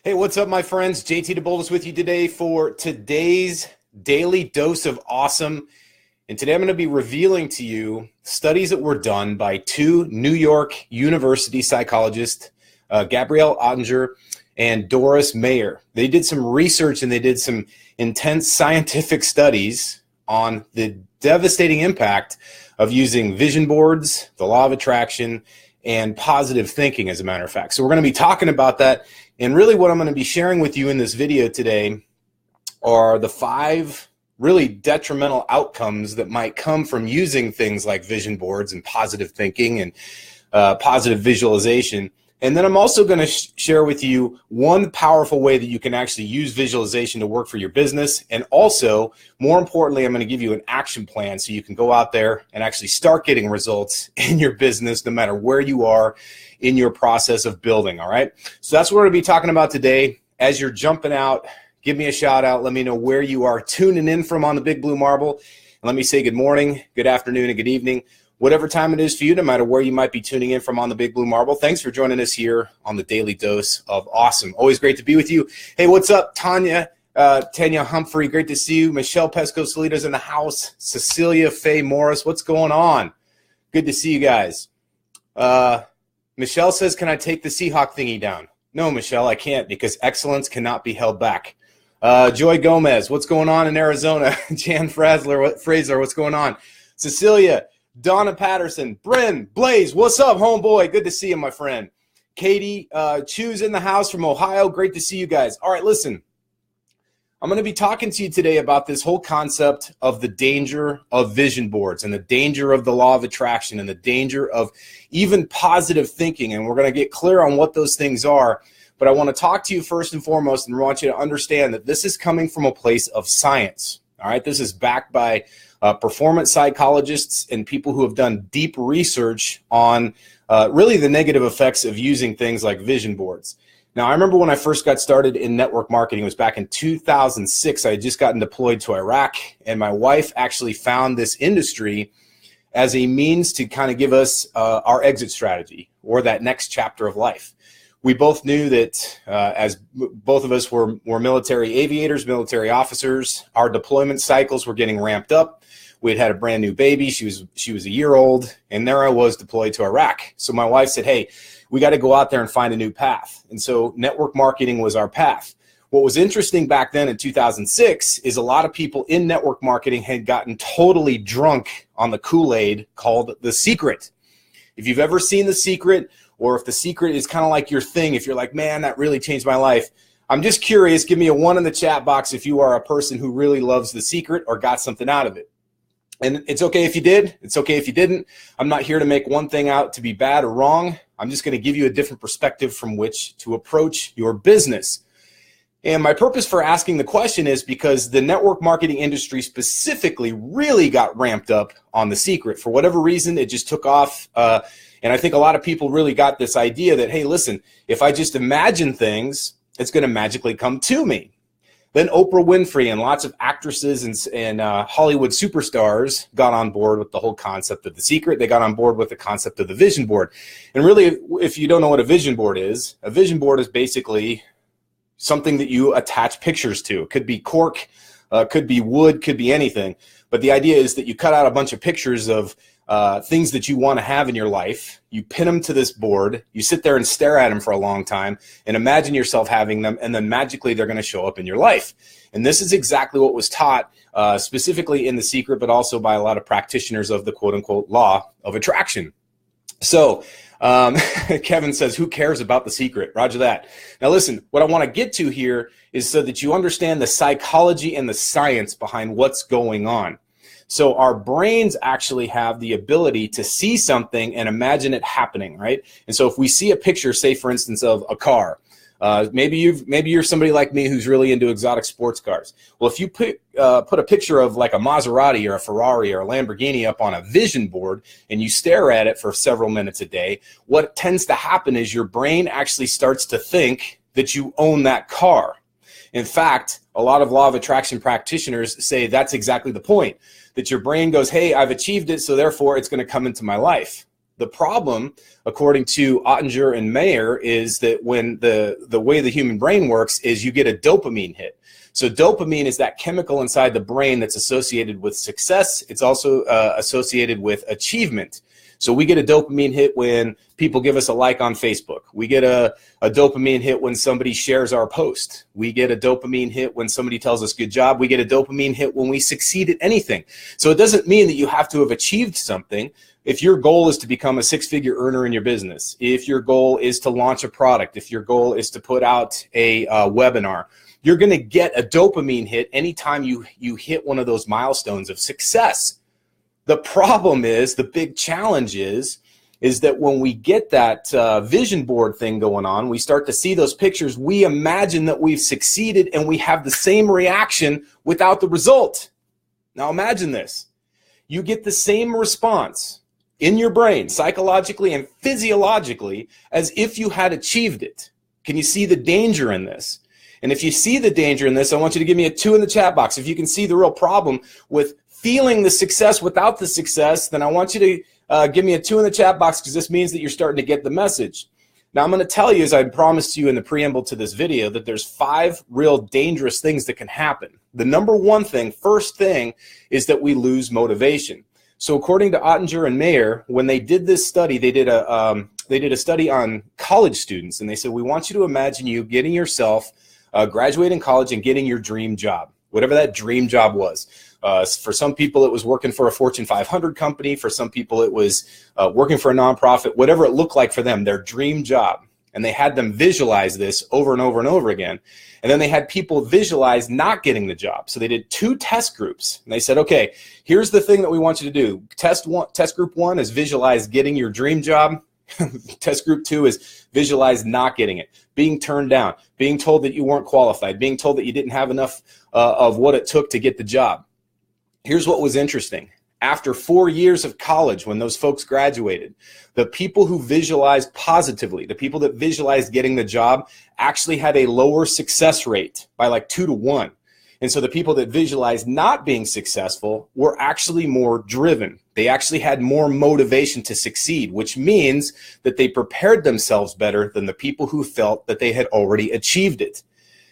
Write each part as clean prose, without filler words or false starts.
Hey, what's up, my friends? JT deBolt is with you today for today's daily dose of awesome. And today I'm going to be revealing to you studies that were done by two New York University psychologists, Gabrielle Ottinger and Doris Mayer. They did some research and they did some intense scientific studies on the devastating impact of using vision boards, the law of attraction, and positive thinking, as a matter of fact. So we're going to be talking about that. And really what I'm going to be sharing with you in this video today are the 5 really detrimental outcomes that might come from using things like vision boards and positive thinking and positive visualization. And then I'm also going to share with you one powerful way that you can actually use visualization to work for your business. And also, more importantly, I'm going to give you an action plan so you can go out there and actually start getting results in your business no matter where you are in your process of building, all right? So that's what we're going to be talking about today. As you're jumping out, give me a shout out. Let me know where you are tuning in from on the Big Blue Marble. And let me say good morning, good afternoon, and good evening. Whatever time it is for you, no matter where you might be tuning in from on the Big Blue Marble, thanks for joining us here on the Daily Dose of Awesome. Always great to be with you. Hey, what's up, Tanya Humphrey? Great to see you. Michelle Pesco-Salido's in the house. Cecilia Faye Morris, what's going on? Good to see you guys. Michelle says, can I take the Seahawk thingy down? No, Michelle, I can't, because excellence cannot be held back. Joy Gomez, what's going on in Arizona? Jan Fraser, what's going on? Cecilia, Donna Patterson, Bryn, Blaze, what's up, homeboy? Good to see you, my friend. Katie Chu's in the house from Ohio. Great to see you guys. All right, listen. I'm going to be talking to you today about this whole concept of the danger of vision boards and the danger of the law of attraction and the danger of even positive thinking. And we're going to get clear on what those things are. But I want to talk to you first and foremost and want you to understand that this is coming from a place of science. All right, this is backed by performance psychologists and people who have done deep research on really the negative effects of using things like vision boards. Now, I remember when I first got started in network marketing, it was back in 2006. I had just gotten deployed to Iraq, and my wife actually found this industry as a means to kind of give us our exit strategy or that next chapter of life. We both knew that as both of us were military aviators, military officers, our deployment cycles were getting ramped up. We had a brand new baby. She was a year old, and there I was deployed to Iraq. So my wife said, hey, we got to go out there and find a new path. And so network marketing was our path. What was interesting back then in 2006 is a lot of people in network marketing had gotten totally drunk on the Kool-Aid called The Secret. If you've ever seen The Secret, or if The Secret is kind of like your thing, if you're like, man, that really changed my life, I'm just curious, give me a 1 in the chat box if you are a person who really loves The Secret or got something out of it. And it's okay if you did. It's okay if you didn't. I'm not here to make one thing out to be bad or wrong. I'm just going to give you a different perspective from which to approach your business. And my purpose for asking the question is because the network marketing industry specifically really got ramped up on The Secret. For whatever reason, it just took off. And I think a lot of people really got this idea that, hey, listen, if I just imagine things, it's going to magically come to me. Then Oprah Winfrey and lots of actresses and Hollywood superstars got on board with the whole concept of The Secret. They got on board with the concept of the vision board. And really, if you don't know what a vision board is basically something that you attach pictures to. It could be cork, could be wood, could be anything. But the idea is that you cut out a bunch of pictures of things that you want to have in your life. You pin them to this board. You sit there and stare at them for a long time and imagine yourself having them, and then magically they're going to show up in your life. And this is exactly what was taught specifically in The Secret, but also by a lot of practitioners of the quote-unquote law of attraction. So Kevin says, who cares about The Secret? Roger that. Now listen, what I want to get to here is so that you understand the psychology and the science behind what's going on. So our brains actually have the ability to see something and imagine it happening, right? And so if we see a picture, say for instance, of a car, maybe you're somebody like me who's really into exotic sports cars. Well, if you put a picture of like a Maserati or a Ferrari or a Lamborghini up on a vision board and you stare at it for several minutes a day, what tends to happen is your brain actually starts to think that you own that car. In fact, a lot of law of attraction practitioners say that's exactly the point, that your brain goes, hey, I've achieved it, so therefore it's going to come into my life. The problem, according to Ottinger and Mayer, is that when the way the human brain works is you get a dopamine hit. So dopamine is that chemical inside the brain that's associated with success. It's also associated with achievement. So we get a dopamine hit when people give us a like on Facebook. We get a dopamine hit when somebody shares our post. We get a dopamine hit when somebody tells us good job. We get a dopamine hit when we succeed at anything. So it doesn't mean that you have to have achieved something. If your goal is to become a six-figure earner in your business, if your goal is to launch a product, if your goal is to put out a webinar, you're going to get a dopamine hit anytime you hit one of those milestones of success. The problem is, the big challenge is that when we get that vision board thing going on, we start to see those pictures, we imagine that we've succeeded and we have the same reaction without the result. Now imagine this. You get the same response in your brain, psychologically and physiologically, as if you had achieved it. Can you see the danger in this? And if you see the danger in this, I want you to give me a 2 in the chat box. If you can see the real problem with feeling the success without the success, then I want you to give me a 2 in the chat box, because this means that you're starting to get the message. Now I'm going to tell you, as I promised you in the preamble to this video, that there's 5 real dangerous things that can happen. The number one thing, first thing, is that we lose motivation. So according to Ottinger and Mayer, when they did this study, they did a study on college students, and they said, we want you to imagine you getting yourself graduating college and getting your dream job, whatever that dream job was. For some people, it was working for a Fortune 500 company. For some people, it was working for a nonprofit, whatever it looked like for them, their dream job. And they had them visualize this over and over and over again. And then they had people visualize not getting the job. So they did 2 test groups. And they said, okay, here's the thing that we want you to do. Test group 1 is visualize getting your dream job. Test group 2 is visualize not getting it, being turned down, being told that you weren't qualified, being told that you didn't have enough of what it took to get the job. Here's what was interesting. After 4 years of college, when those folks graduated, the people who visualized positively, the people that visualized getting the job, actually had a lower success rate by like 2 to 1. And so the people that visualized not being successful were actually more driven. They actually had more motivation to succeed, which means that they prepared themselves better than the people who felt that they had already achieved it.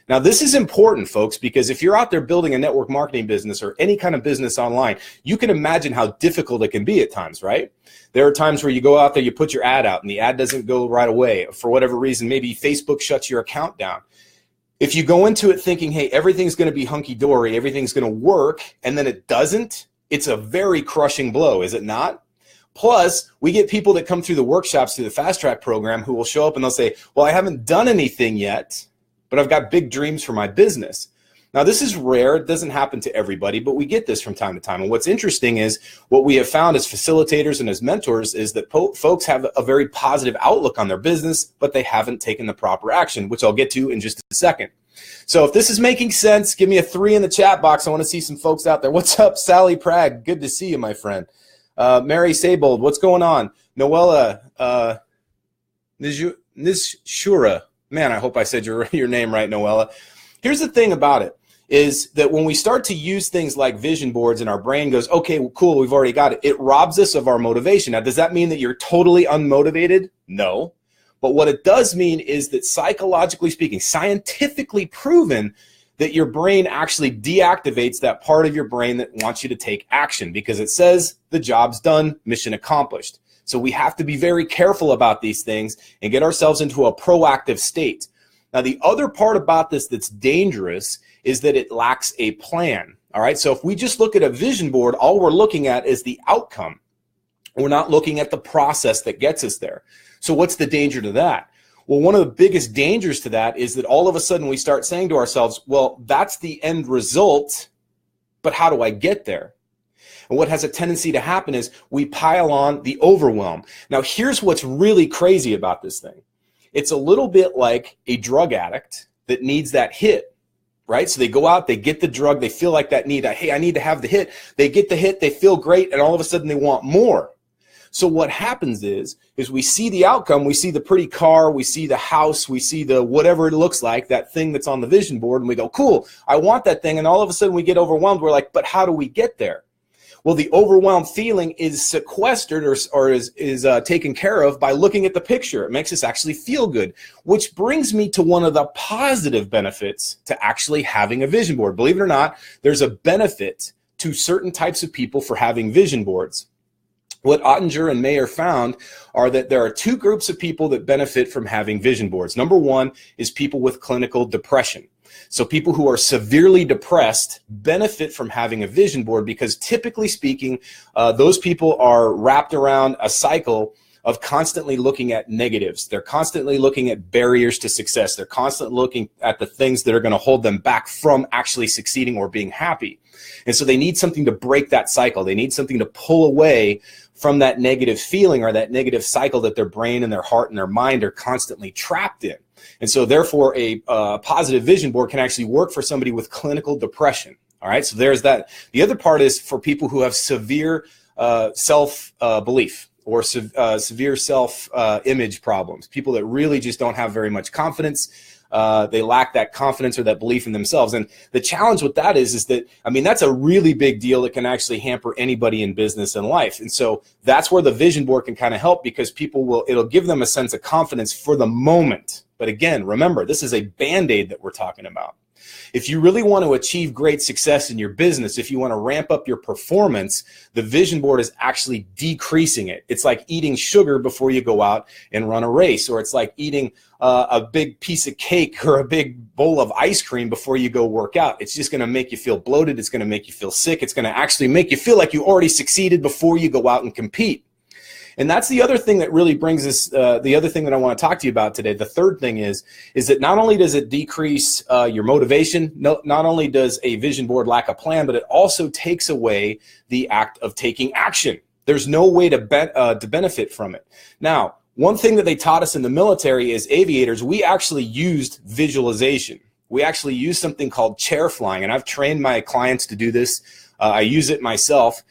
Now, this is important, folks, because if you're out there building a network marketing business or any kind of business online, you can imagine how difficult it can be at times, right? There are times where you go out there, you put your ad out, and the ad doesn't go right away. For whatever reason, maybe Facebook shuts your account down. If you go into it thinking, hey, everything's going to be hunky-dory, everything's going to work, and then it doesn't, it's a very crushing blow, is it not? Plus, we get people that come through the workshops, through the Fast Track program, who will show up and they'll say, well, I haven't done anything yet, but I've got big dreams for my business. Now, this is rare. It doesn't happen to everybody, but we get this from time to time. And what's interesting is what we have found as facilitators and as mentors is that folks have a very positive outlook on their business, but they haven't taken the proper action, which I'll get to in just a second. So if this is making sense, give me a 3 in the chat box. I want to see some folks out there. What's up, Sally Prag? Good to see you, my friend. Mary Saybold, what's going on? Noella Nishura. Man, I hope I said your name right, Noella. Here's the thing about it, is that when we start to use things like vision boards and our brain goes, okay, well, cool, we've already got it, it robs us of our motivation. Now, does that mean that you're totally unmotivated? No. But what it does mean is that psychologically speaking, scientifically proven, that your brain actually deactivates that part of your brain that wants you to take action because it says the job's done, mission accomplished. So we have to be very careful about these things and get ourselves into a proactive state. Now, the other part about this that's dangerous is that it lacks a plan. All right. So if we just look at a vision board, all we're looking at is the outcome. We're not looking at the process that gets us there. So what's the danger to that? Well, one of the biggest dangers to that is that all of a sudden we start saying to ourselves, well, that's the end result, but how do I get there? And what has a tendency to happen is we pile on the overwhelm. Now, here's what's really crazy about this thing. It's a little bit like a drug addict that needs that hit, right? So they go out, they get the drug, they feel like that need, hey, I need to have the hit. They get the hit, they feel great, and all of a sudden they want more. So what happens is we see the outcome, we see the pretty car, we see the house, we see the whatever it looks like, that thing that's on the vision board, and we go, cool, I want that thing, and all of a sudden we get overwhelmed. We're like, but how do we get there? Well, the overwhelmed feeling is sequestered or is taken care of by looking at the picture. It makes us actually feel good, which brings me to one of the positive benefits to actually having a vision board. Believe it or not, there's a benefit to certain types of people for having vision boards. What Ottinger and Mayer found are that there are two groups of people that benefit from having vision boards. Number one is people with clinical depression. So people who are severely depressed benefit from having a vision board because typically speaking, those people are wrapped around a cycle of constantly looking at negatives. They're constantly looking at barriers to success. They're constantly looking at the things that are going to hold them back from actually succeeding or being happy. And so they need something to break that cycle. They need something to pull away from that negative feeling or that negative cycle that their brain and their heart and their mind are constantly trapped in. And so therefore a positive vision board can actually work for somebody with clinical depression. All right, so there's that. The other part is for people who have severe self-belief or severe self-image problems, people that really just don't have very much confidence. They lack that confidence or that belief in themselves. And the challenge with that is that, I mean, that's a really big deal that can actually hamper anybody in business and life. And so that's where the vision board can kind of help because it'll give them a sense of confidence for the moment. But again, remember, this is a Band-Aid that we're talking about. If you really want to achieve great success in your business, if you want to ramp up your performance, the vision board is actually decreasing it. It's like eating sugar before you go out and run a race, or it's like eating a big piece of cake or a big bowl of ice cream before you go work out. It's just going to make you feel bloated. It's going to make you feel sick. It's going to actually make you feel like you already succeeded before you go out and compete. And that's the other thing that really brings us, the other thing that I want to talk to you about today. The third thing is that not only does it decrease your motivation, not only does a vision board lack a plan, but it also takes away the act of taking action. There's no way to benefit from it. Now, one thing that they taught us in the military as aviators, we actually used visualization. We actually used something called chair flying, and I've trained my clients to do this. I use it myself.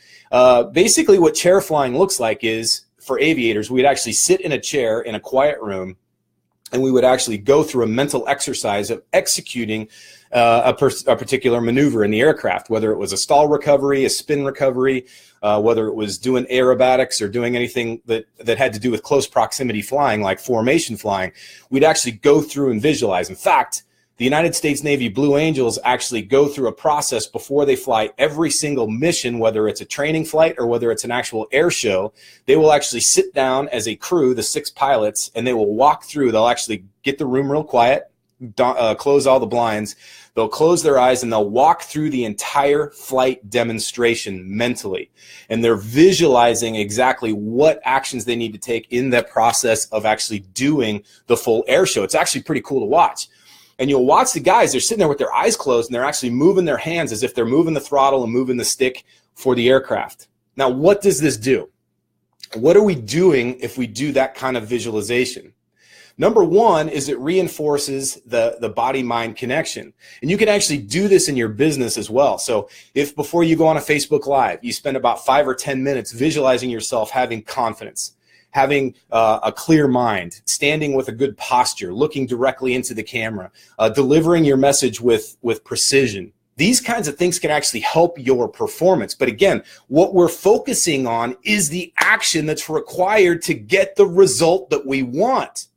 Basically, what chair flying looks like is, for aviators, we'd actually sit in a chair in a quiet room, and we would actually go through a mental exercise of executing a particular maneuver in the aircraft, whether it was a stall recovery, a spin recovery, whether it was doing aerobatics or doing anything that had to do with close proximity flying, like formation flying. We'd actually go through and visualize. In fact, the United States Navy Blue Angels actually go through a process before they fly every single mission, whether it's a training flight or whether it's an actual air show. They will actually sit down as a crew, the 6 pilots, and they will walk through. They'll actually get the room real quiet, close all the blinds. They'll close their eyes and they'll walk through the entire flight demonstration mentally. And they're visualizing exactly what actions they need to take in that process of actually doing the full air show. It's actually pretty cool to watch. And you'll watch the guys, they're sitting there with their eyes closed and they're actually moving their hands as if they're moving the throttle and moving the stick for the aircraft. Now, what does this do? What are we doing if we do that kind of visualization? Number one is it reinforces the body-mind connection. And you can actually do this in your business as well. So if before you go on a Facebook Live, you spend about 5 or 10 minutes visualizing yourself having confidence, having a clear mind, standing with a good posture, looking directly into the camera, delivering your message with precision. These kinds of things can actually help your performance. But again, what we're focusing on is the action that's required to get the result that we want.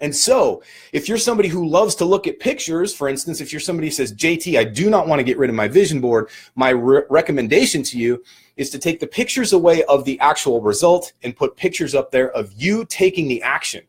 And so if you're somebody who loves to look at pictures, for instance, if you're somebody who says, JT, I do not want to get rid of my vision board, my recommendation to you is to take the pictures away of the actual result and put pictures up there of you taking the action.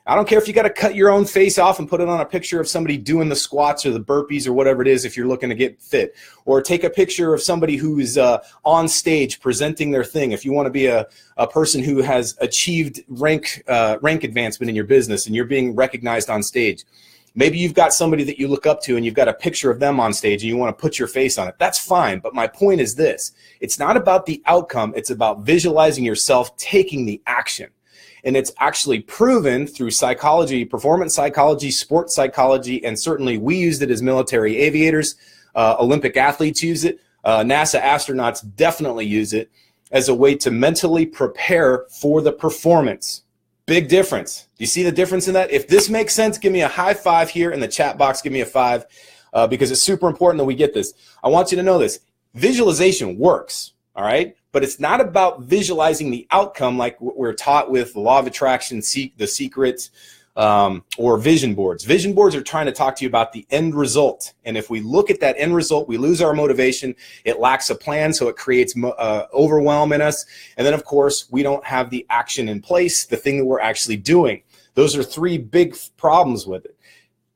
I don't care if you got to cut your own face off and put it on a picture of somebody doing the squats or the burpees or whatever it is if you're looking to get fit. Or take a picture of somebody who is on stage presenting their thing. If you want to be a person who has achieved rank advancement in your business and you're being recognized on stage. Maybe you've got somebody that you look up to and you've got a picture of them on stage and you want to put your face on it. That's fine, but my point is this. It's not about the outcome. It's about visualizing yourself taking the action. And it's actually proven through psychology, performance psychology, sports psychology, and certainly we used it as military aviators. Olympic athletes use it. NASA astronauts definitely use it as a way to mentally prepare for the performance. Big difference. Do you see the difference in that? If this makes sense, give me a high five here in the chat box. Give me a 5 because it's super important that we get this. I want you to know this. Visualization works, all right? but it's not about visualizing the outcome like we're taught with the law of attraction, The Secret, or vision boards. Vision boards are trying to talk to you about the end result. And if we look at that end result, we lose our motivation. It lacks a plan, so it creates overwhelm in us. And then, of course, we don't have the action in place, the thing that we're actually doing. Those are three big problems with it.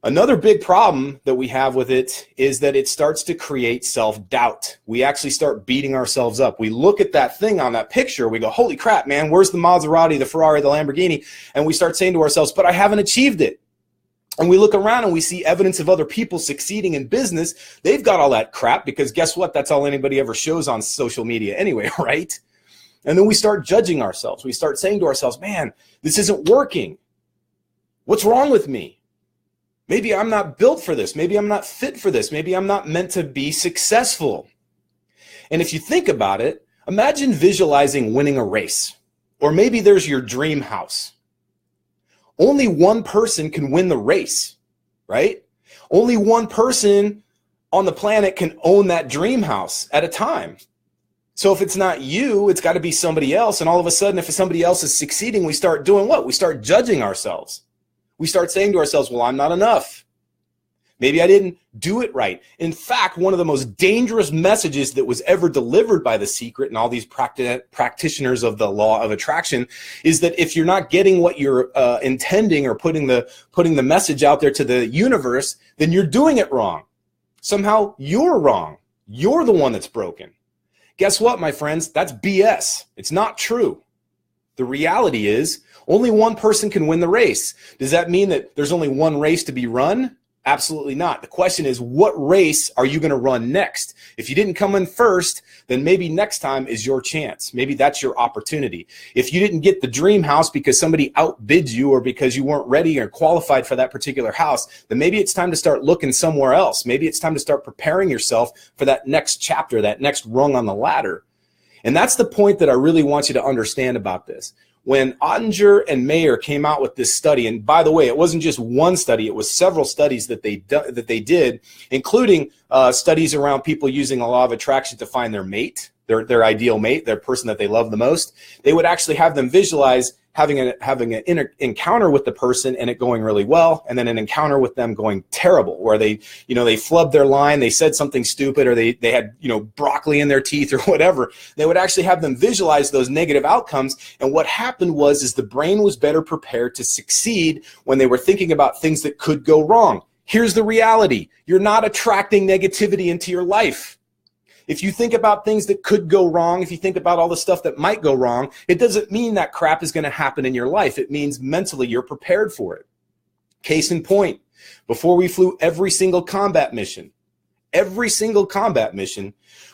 Another big problem that we have with it is that it starts to create self-doubt. We actually start beating ourselves up. We look at that thing on that picture, we go, holy crap, man, where's the Maserati, the Ferrari, the Lamborghini? And we start saying to ourselves, but I haven't achieved it. And we look around and we see evidence of other people succeeding in business. They've got all that crap because guess what? That's all anybody ever shows on social media anyway, right? And then we start judging ourselves. We start saying to ourselves, man, this isn't working. What's wrong with me? Maybe I'm not built for this. Maybe I'm not fit for this. Maybe I'm not meant to be successful. And if you think about it, imagine visualizing winning a race. Or maybe there's your dream house. Only one person can win the race, right? Only one person on the planet can own that dream house at a time. So if it's not you, it's got to be somebody else. And all of a sudden, if somebody else is succeeding, we start doing what? We start judging ourselves. We start saying to ourselves, well, I'm not enough. Maybe I didn't do it right. In fact, one of the most dangerous messages that was ever delivered by The Secret and all these practitioners of the law of attraction is that if you're not getting what you're intending or putting the message out there to the universe, then you're doing it wrong. Somehow you're wrong. You're the one that's broken. Guess what, my friends? That's BS. It's not true. The reality is only one person can win the race. Does that mean that there's only one race to be run? Absolutely not. The question is, what race are you going to run next? If you didn't come in first, then maybe next time is your chance. Maybe that's your opportunity. If you didn't get the dream house because somebody outbid you or because you weren't ready or qualified for that particular house, then maybe it's time to start looking somewhere else. Maybe it's time to start preparing yourself for that next chapter, that next rung on the ladder. And that's the point that I really want you to understand about this. When Ottinger and Mayer came out with this study, and by the way, it wasn't just one study, it was several studies that they did, including studies around people using the law of attraction to find their mate, their ideal mate, their person that they love the most. They would actually have them visualize having an encounter with the person and it going really well, and then an encounter with them going terrible, where they flubbed their line, they said something stupid, or they had broccoli in their teeth or whatever. They would actually have them visualize those negative outcomes, and what happened was the brain was better prepared to succeed when they were thinking about things that could go wrong. Here's the reality: you're not attracting negativity into your life. If you think about things that could go wrong, if you think about all the stuff that might go wrong, it doesn't mean that crap is going to happen in your life. It means mentally you're prepared for it. Case in point, before we flew every single combat mission,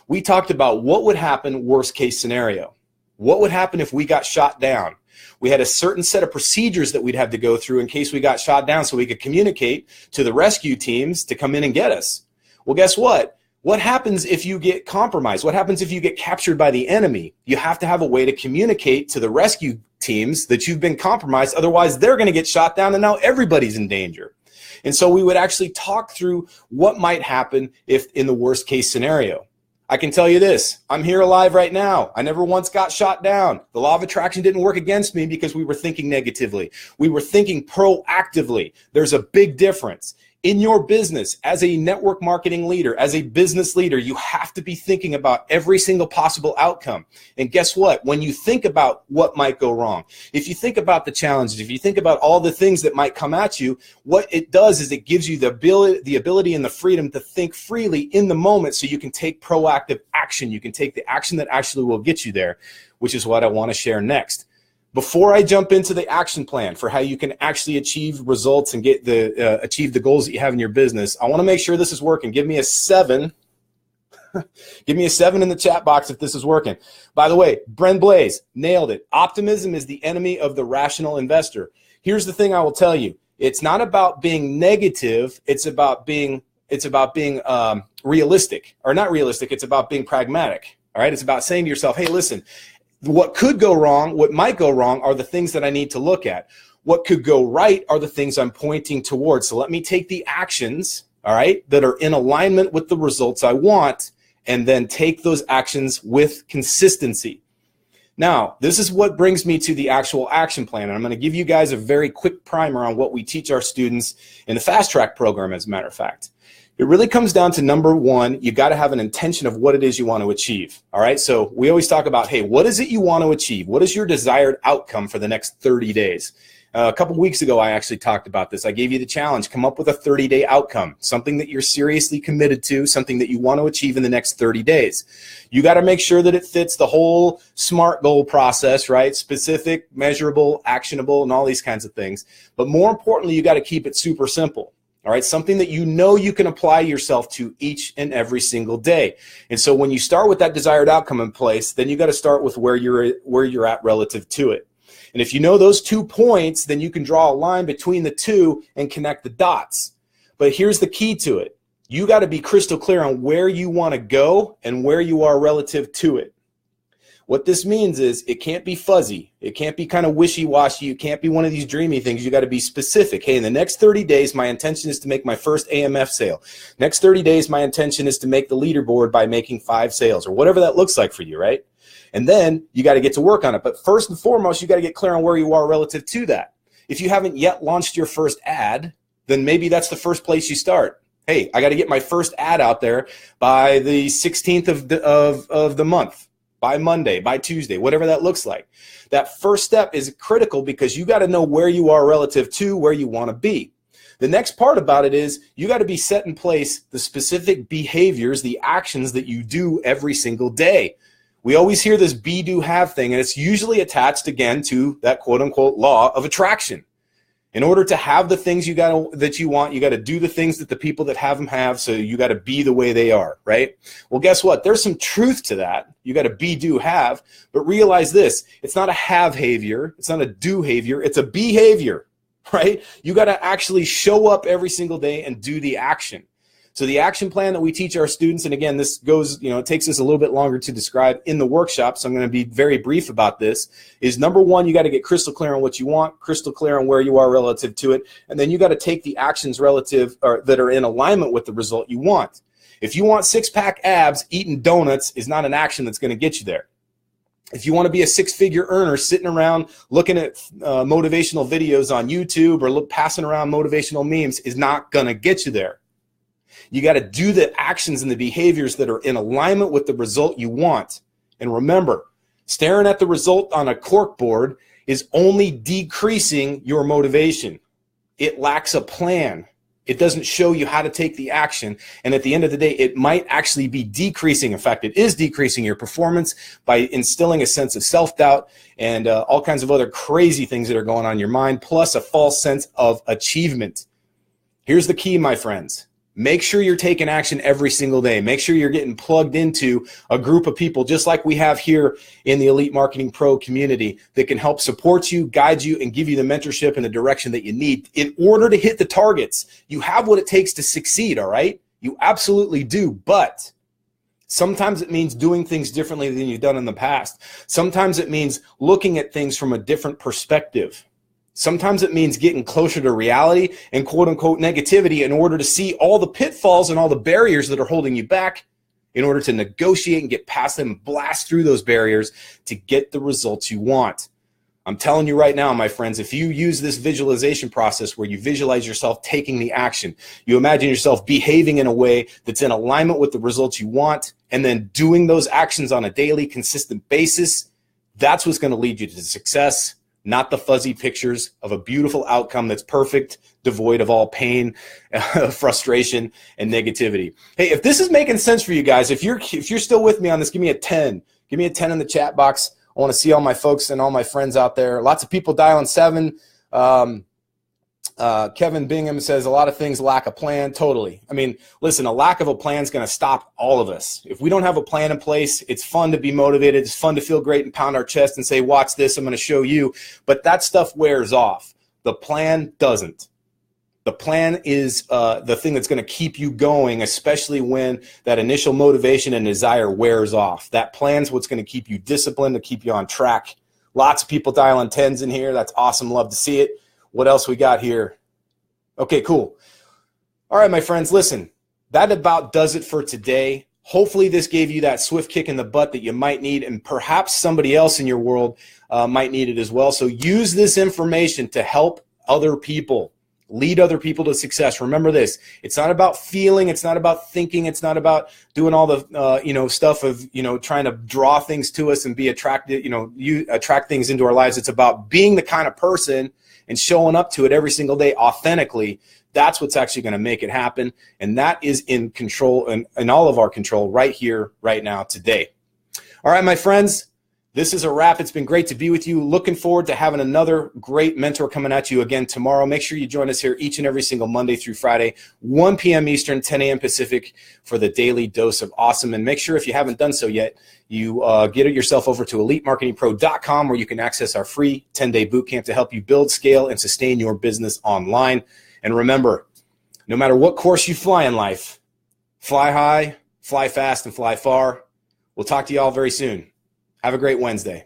we talked about what would happen worst case scenario. What would happen if we got shot down? We had a certain set of procedures that we'd have to go through in case we got shot down so we could communicate to the rescue teams to come in and get us. Well, guess what? What happens if you get compromised? What happens if you get captured by the enemy? You have to have a way to communicate to the rescue teams that you've been compromised. Otherwise, they're going to get shot down and now everybody's in danger. And so we would actually talk through what might happen if in the worst case scenario. I can tell you this, I'm here alive right now. I never once got shot down. The law of attraction didn't work against me because we were thinking negatively. We were thinking proactively. There's a big difference. In your business, as a network marketing leader, as a business leader, you have to be thinking about every single possible outcome. And guess what? When you think about what might go wrong, if you think about the challenges, if you think about all the things that might come at you, what it does is it gives you the ability and the freedom to think freely in the moment so you can take proactive action. You can take the action that actually will get you there, which is what I want to share next. Before I jump into the action plan for how you can actually achieve results and get achieve the goals that you have in your business, I want to make sure this is working. Give me a 7. Give me a 7 in the chat box if this is working. By the way, Bren Blaze, nailed it. Optimism is the enemy of the rational investor. Here's the thing I will tell you. It's not about being negative. It's about being realistic, or not realistic. It's about being pragmatic. All right. It's about saying to yourself, hey, listen, what could go wrong, what might go wrong are the things that I need to look at. What could go right are the things I'm pointing towards. So let me take the actions, all right, that are in alignment with the results I want, and then take those actions with consistency. Now, this is what brings me to the actual action plan. And I'm going to give you guys a very quick primer on what we teach our students in the Fast Track program, as a matter of fact. It really comes down to number one, you got to have an intention of what it is you want to achieve. All right. So we always talk about, hey, what is it you want to achieve? What is your desired outcome for the next 30 days? A couple weeks ago, I actually talked about this. I gave you the challenge, come up with a 30-day outcome, something that you're seriously committed to, something that you want to achieve in the next 30 days. You got to make sure that it fits the whole SMART goal process, right? Specific, measurable, actionable, and all these kinds of things. But more importantly, you got to keep it super simple. All right, something that you know you can apply yourself to each and every single day. And so when you start with that desired outcome in place, then you got to start with where you're at relative to it. And if you know those 2 points, then you can draw a line between the two and connect the dots. But here's the key to it. You got to be crystal clear on where you want to go and where you are relative to it. What this means is it can't be fuzzy. It can't be kind of wishy-washy. It can't be one of these dreamy things. You got to be specific. Hey, in the next 30 days, my intention is to make my first AMF sale. Next 30 days, my intention is to make the leaderboard by making 5 sales, or whatever that looks like for you, right? And then you got to get to work on it. But first and foremost, you got to get clear on where you are relative to that. If you haven't yet launched your first ad, then maybe that's the first place you start. Hey, I got to get my first ad out there by the 16th of the month, by Monday, by Tuesday, whatever that looks like. That first step is critical because you got to know where you are relative to where you want to be. The next part about it is you got to be set in place the specific behaviors, the actions that you do every single day. We always hear this be, do, have thing, and it's usually attached again to that quote unquote law of attraction. In order to have the things that you want, you got to do the things that the people that have them have, so you got to be the way they are, right? Well, guess what? There's some truth to that. You got to be, do, have, but realize this, it's not a have-havior, it's not a do-havior, it's a behavior, right? You got to actually show up every single day and do the action. So the action plan that we teach our students, and again, this goes, it takes us a little bit longer to describe in the workshop, so I'm going to be very brief about this, is number one, you got to get crystal clear on what you want, crystal clear on where you are relative to it, and then you got to take the actions relative or that are in alignment with the result you want. If you want six-pack abs, eating donuts is not an action that's going to get you there. If you want to be a six-figure earner sitting around looking at motivational videos on YouTube or passing around motivational memes is not going to get you there. You got to do the actions and the behaviors that are in alignment with the result you want. And remember, staring at the result on a cork board is only decreasing your motivation. It lacks a plan. It doesn't show you how to take the action. And at the end of the day, it might actually be decreasing. In fact, it is decreasing your performance by instilling a sense of self-doubt and all kinds of other crazy things that are going on in your mind, plus a false sense of achievement. Here's the key, my friends. Make sure you're taking action every single day. Make sure you're getting plugged into a group of people just like we have here in the Elite Marketing Pro community that can help support you, guide you, and give you the mentorship and the direction that you need in order to hit the targets. You have what it takes to succeed, all right? You absolutely do, but sometimes it means doing things differently than you've done in the past. Sometimes it means looking at things from a different perspective. Sometimes it means getting closer to reality and quote-unquote negativity in order to see all the pitfalls and all the barriers that are holding you back in order to negotiate and get past them and blast through those barriers to get the results you want. I'm telling you right now, my friends, if you use this visualization process where you visualize yourself taking the action, you imagine yourself behaving in a way that's in alignment with the results you want, and then doing those actions on a daily, consistent basis, that's what's going to lead you to success. Not the fuzzy pictures of a beautiful outcome that's perfect, devoid of all pain, frustration, and negativity. Hey, if this is making sense for you guys, if you're still with me on this, give me a 10. Give me a 10 in the chat box. I want to see all my folks and all my friends out there. Lots of people dialing 7. Kevin Bingham says a lot of things lack a plan. Totally. I mean, listen, a lack of a plan is going to stop all of us. If we don't have a plan in place, it's fun to be motivated. It's fun to feel great and pound our chest and say, watch this, I'm going to show you. But that stuff wears off. The plan doesn't. The plan is the thing that's going to keep you going, especially when that initial motivation and desire wears off. That plan's what's going to keep you disciplined, to keep you on track. Lots of people dialing 10s in here. That's awesome. Love to see it. What else we got here? Okay, cool. All right, my friends, listen, that about does it for today. Hopefully this gave you that swift kick in the butt that you might need, and perhaps somebody else in your world might need it as well. So use this information to help other people, lead other people to success. Remember this, it's not about feeling, it's not about thinking, it's not about doing all the stuff of trying to draw things to us and be attracted, you attract things into our lives. It's about being the kind of person and showing up to it every single day authentically. That's what's actually going to make it happen. And that is in control and in all of our control right here, right now, today. All right, my friends, this is a wrap. It's been great to be with you. Looking forward to having another great mentor coming at you again tomorrow. Make sure you join us here each and every single Monday through Friday, 1 p.m. Eastern, 10 a.m. Pacific for the Daily Dose of Awesome. And make sure if you haven't done so yet, you get yourself over to elitemarketingpro.com where you can access our free 10-day bootcamp to help you build, scale, and sustain your business online. And remember, no matter what course you fly in life, fly high, fly fast, and fly far. We'll talk to you all very soon. Have a great Wednesday.